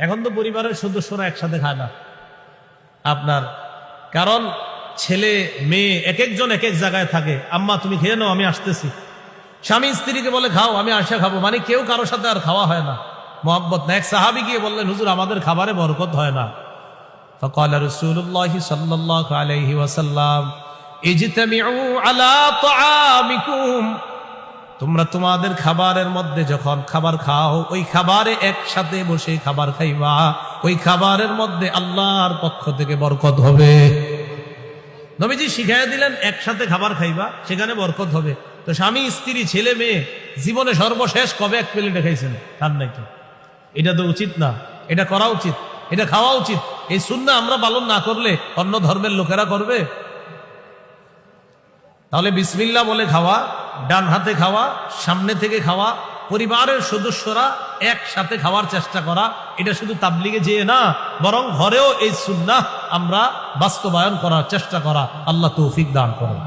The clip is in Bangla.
এখন তো পরিবারের সদস্যরা একসাথে খায় না আপনার, কারণ ছেলে মেয়ে এক একজন এক এক জায়গায় থাকে। আম্মা তুমি খেয়ে নাও, আমি আসতেছি। স্বামী স্ত্রীকে বলে খাও, আমি আসা খাবো, মানে কেউ কারোর সাথে আর খাওয়া হয় না, মহব্বত না। এক সাহাবী গিয়ে বললেন, হুজুর আমাদের খাবারে বরকত হয় না। فقال رسول الله صلى الله عليه وسلم اجتمعوا على طعامكم, তোমরা তোমাদের খাবারের মধ্যে যখন খাবার খাও, ওই খাবারে একসাথে বসে খাবার খাইবা, ওই খাবারের মধ্যে আল্লাহর পক্ষ থেকে বরকত হবে। নবীজি শিখাইয়া দিলেন একসাথে খাবার খাইবা, সেখানে বরকত হবে। তো স্বামী স্ত্রী ছেলে মেয়ে জীবনে সর্বশেষ কবে এক প্লেটে খাইছেন? খান নাই তো। এটা তো উচিত না, এটা করা উচিত, এটা খাওয়া উচিত। এই সুন্নাহ আমরা পালন না করলে অন্য ধর্মের লোকেরা করবে? তাহলে বিসমিল্লাহ বলে খাওয়া, ডান হাতে খাওয়া, সামনে থেকে খাওয়া, পরিবারের সদস্যরা একসাথে খাওয়ার চেষ্টা করা, এটা শুধু তাবলিগে যেয়ে না, বরং ঘরেও এই সুন্নাহ আমরা বাস্তবায়ন করার চেষ্টা করা। আল্লাহ তৌফিক দান করেন।